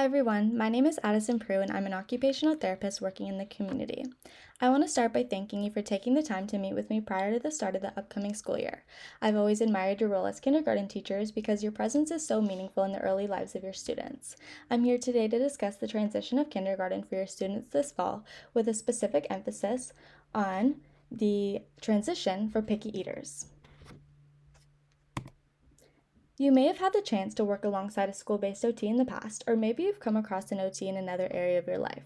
Hi everyone, my name is Addison Prue and I'm an occupational therapist working in the community. I want to start by thanking you for taking the time to meet with me prior to the start of the upcoming school year. I've always admired your role as kindergarten teachers because your presence is so meaningful in the early lives of your students. I'm here today to discuss the transition of kindergarten for your students this fall with a specific emphasis on the transition for picky eaters. You may have had the chance to work alongside a school-based OT in the past, or maybe you've come across an OT in another area of your life.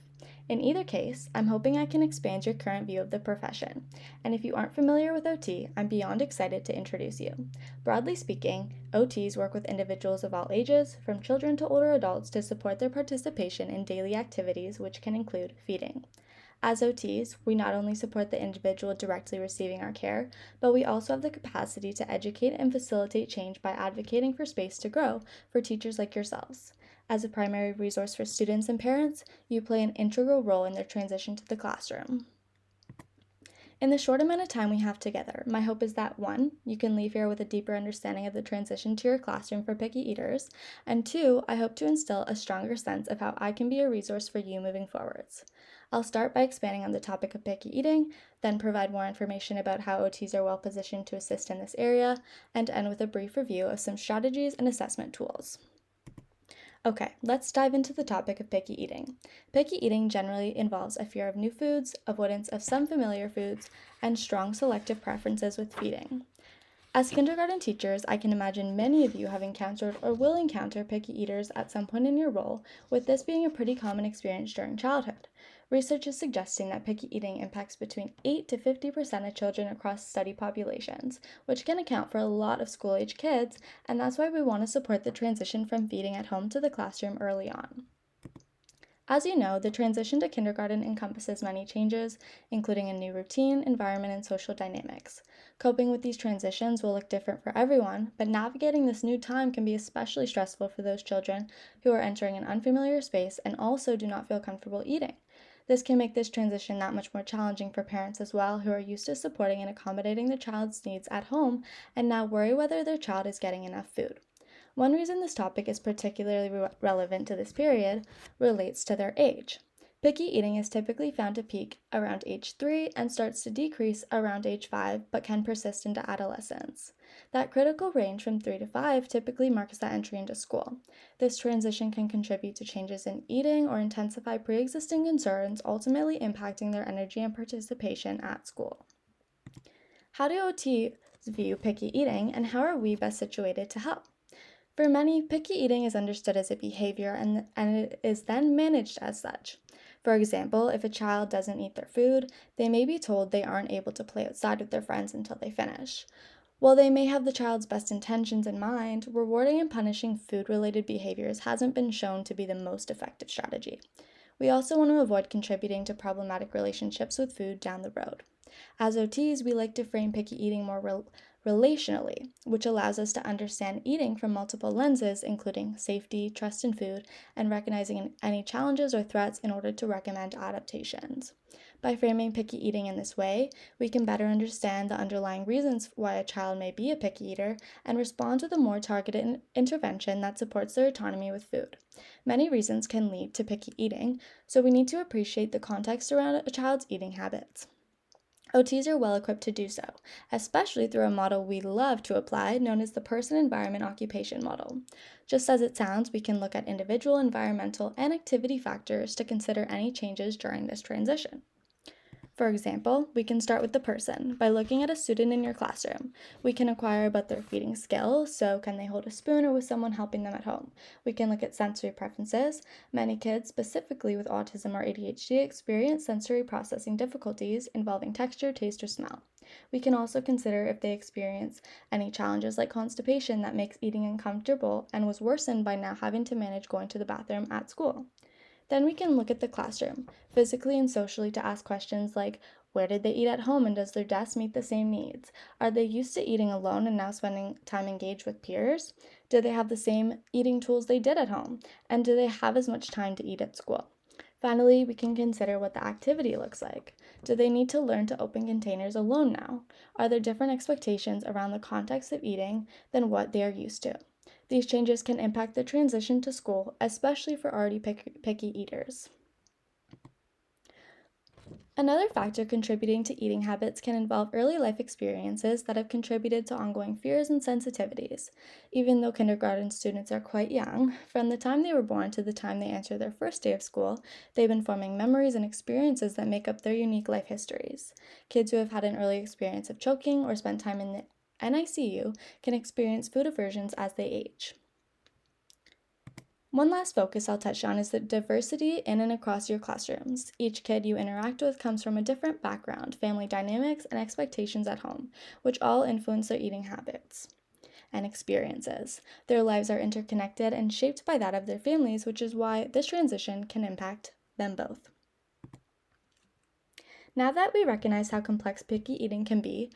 In either case, I'm hoping I can expand your current view of the profession. And if you aren't familiar with OT, I'm beyond excited to introduce you. Broadly speaking, OTs work with individuals of all ages, from children to older adults, to support their participation in daily activities, which can include feeding. As OTs, we not only support the individual directly receiving our care, but we also have the capacity to educate and facilitate change by advocating for space to grow for teachers like yourselves. As a primary resource for students and parents, you play an integral role in their transition to the classroom. In the short amount of time we have together, my hope is that 1, you can leave here with a deeper understanding of the transition to your classroom for picky eaters, and 2, I hope to instill a stronger sense of how I can be a resource for you moving forwards. I'll start by expanding on the topic of picky eating, then provide more information about how OTs are well positioned to assist in this area, and end with a brief review of some strategies and assessment tools. Okay, let's dive into the topic of picky eating. Picky eating generally involves a fear of new foods, avoidance of some familiar foods, and strong selective preferences with feeding. As kindergarten teachers, I can imagine many of you have encountered or will encounter picky eaters at some point in your role, with this being a pretty common experience during childhood. Research is suggesting that picky eating impacts between 8 to 50% of children across study populations, which can account for a lot of school-age kids, and that's why we want to support the transition from feeding at home to the classroom early on. As you know, the transition to kindergarten encompasses many changes, including a new routine, environment, and social dynamics. Coping with these transitions will look different for everyone, but navigating this new time can be especially stressful for those children who are entering an unfamiliar space and also do not feel comfortable eating. This can make this transition that much more challenging for parents as well, who are used to supporting and accommodating their child's needs at home and now worry whether their child is getting enough food. One reason this topic is particularly relevant to this period relates to their age. Picky eating is typically found to peak around age 3 and starts to decrease around age 5, but can persist into adolescence. That critical range from 3 to 5 typically marks that entry into school. This transition can contribute to changes in eating or intensify pre-existing concerns, ultimately impacting their energy and participation at school. How do OTs view picky eating, and how are we best situated to help? For many, picky eating is understood as a behavior and it is then managed as such. For example, if a child doesn't eat their food, they may be told they aren't able to play outside with their friends until they finish. While they may have the child's best intentions in mind, rewarding and punishing food-related behaviors hasn't been shown to be the most effective strategy. We also want to avoid contributing to problematic relationships with food down the road. As OTs, we like to frame picky eating more relationally, which allows us to understand eating from multiple lenses, including safety, trust in food, and recognizing any challenges or threats in order to recommend adaptations. By framing picky eating in this way, we can better understand the underlying reasons why a child may be a picky eater and respond with a more targeted intervention that supports their autonomy with food. Many reasons can lead to picky eating, so we need to appreciate the context around a child's eating habits. OTs are well equipped to do so, especially through a model we love to apply known as the person-environment-occupation model. Just as it sounds, we can look at individual, environmental, and activity factors to consider any changes during this transition. For example, we can start with the person by looking at a student in your classroom. We can inquire about their feeding skills, so can they hold a spoon or with someone helping them at home? We can look at sensory preferences. Many kids, specifically with autism or ADHD, experience sensory processing difficulties involving texture, taste, or smell. We can also consider if they experience any challenges like constipation that makes eating uncomfortable and was worsened by now having to manage going to the bathroom at school. Then we can look at the classroom, physically and socially, to ask questions like, where did they eat at home and does their desk meet the same needs? Are they used to eating alone and now spending time engaged with peers? Do they have the same eating tools they did at home? And do they have as much time to eat at school? Finally, we can consider what the activity looks like. Do they need to learn to open containers alone now? Are there different expectations around the context of eating than what they are used to? These changes can impact the transition to school, especially for already picky eaters. Another factor contributing to eating habits can involve early life experiences that have contributed to ongoing fears and sensitivities. Even though kindergarten students are quite young, from the time they were born to the time they enter their first day of school, they've been forming memories and experiences that make up their unique life histories. Kids who have had an early experience of choking or spent time in the NICU can experience food aversions as they age. One last focus I'll touch on is the diversity in and across your classrooms. Each kid you interact with comes from a different background, family dynamics, and expectations at home, which all influence their eating habits and experiences. Their lives are interconnected and shaped by that of their families, which is why this transition can impact them both. Now that we recognize how complex picky eating can be,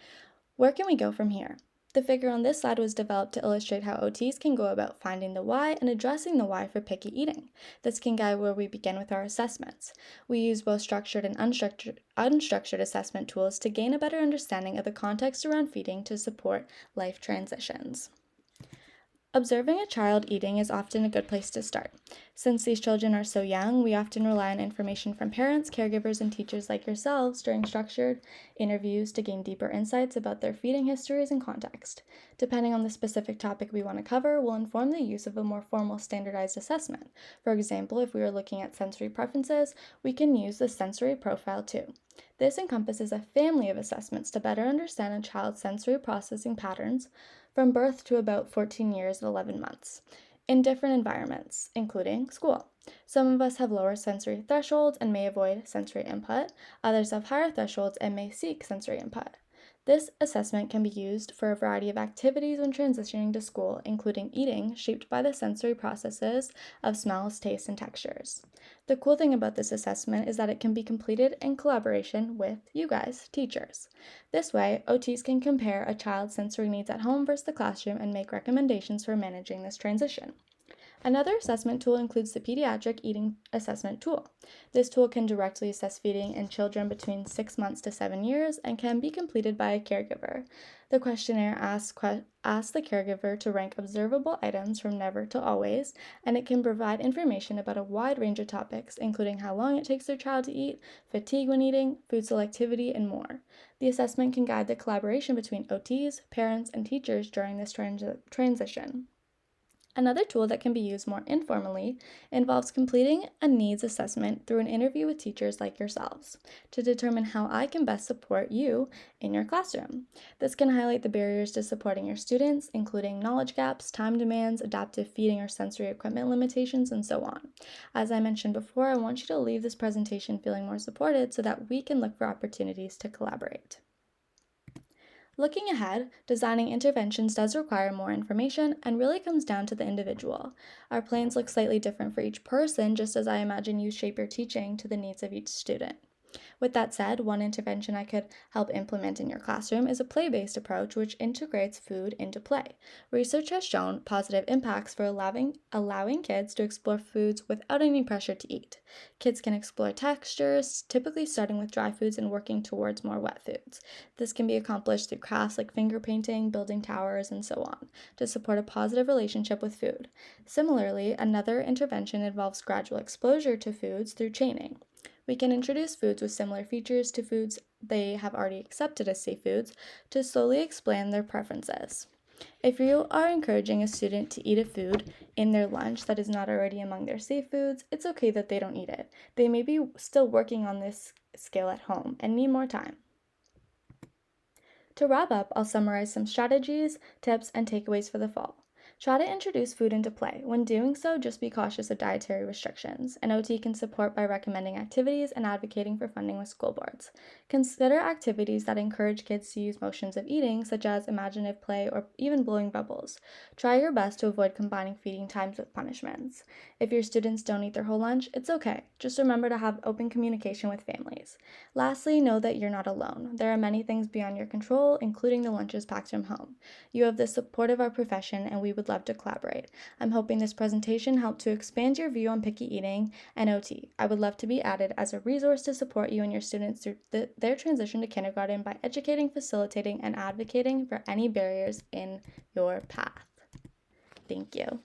where can we go from here? The figure on this slide was developed to illustrate how OTs can go about finding the why and addressing the why for picky eating. This can guide where we begin with our assessments. We use both structured and unstructured assessment tools to gain a better understanding of the context around feeding to support life transitions. Observing a child eating is often a good place to start. Since these children are so young, we often rely on information from parents, caregivers, and teachers like yourselves during structured interviews to gain deeper insights about their feeding histories and context. Depending on the specific topic we want to cover, will inform the use of a more formal standardized assessment. For example, if we are looking at sensory preferences, we can use the sensory profile too. This encompasses a family of assessments to better understand a child's sensory processing patterns from birth to about 14 years and 11 months in different environments, including school. Some of us have lower sensory thresholds and may avoid sensory input. Others have higher thresholds and may seek sensory input. This assessment can be used for a variety of activities when transitioning to school, including eating, shaped by the sensory processes of smells, tastes, and textures. The cool thing about this assessment is that it can be completed in collaboration with you guys, teachers. This way, OTs can compare a child's sensory needs at home versus the classroom and make recommendations for managing this transition. Another assessment tool includes the Pediatric Eating Assessment Tool. This tool can directly assess feeding in children between 6 months to 7 years and can be completed by a caregiver. The questionnaire asks the caregiver to rank observable items from never to always, and it can provide information about a wide range of topics, including how long it takes their child to eat, fatigue when eating, food selectivity, and more. The assessment can guide the collaboration between OTs, parents, and teachers during this transition. Another tool that can be used more informally involves completing a needs assessment through an interview with teachers like yourselves to determine how I can best support you in your classroom. This can highlight the barriers to supporting your students, including knowledge gaps, time demands, adaptive feeding or sensory equipment limitations, and so on. As I mentioned before, I want you to leave this presentation feeling more supported so that we can look for opportunities to collaborate. Looking ahead, designing interventions does require more information and really comes down to the individual. Our plans look slightly different for each person, just as I imagine you shape your teaching to the needs of each student. With that said, one intervention I could help implement in your classroom is a play-based approach which integrates food into play. Research has shown positive impacts for allowing kids to explore foods without any pressure to eat. Kids can explore textures, typically starting with dry foods and working towards more wet foods. This can be accomplished through crafts like finger painting, building towers, and so on, to support a positive relationship with food. Similarly, another intervention involves gradual exposure to foods through chaining. We can introduce foods with similar features to foods they have already accepted as safe foods to slowly explain their preferences. If you are encouraging a student to eat a food in their lunch that is not already among their safe foods, it's okay that they don't eat it. They may be still working on this skill at home and need more time. To wrap up, I'll summarize some strategies, tips, and takeaways for the fall. Try to introduce food into play. When doing so, just be cautious of dietary restrictions. An OT can support by recommending activities and advocating for funding with school boards. Consider activities that encourage kids to use motions of eating, such as imaginative play or even blowing bubbles. Try your best to avoid combining feeding times with punishments. If your students don't eat their whole lunch, it's okay. Just remember to have open communication with families. Lastly, know that you're not alone. There are many things beyond your control, including the lunches packed from home. You have the support of our profession, and we would love to collaborate. I'm hoping this presentation helped to expand your view on picky eating and OT. I would love to be added as a resource to support you and your students through their transition to kindergarten by educating, facilitating, and advocating for any barriers in your path. Thank you.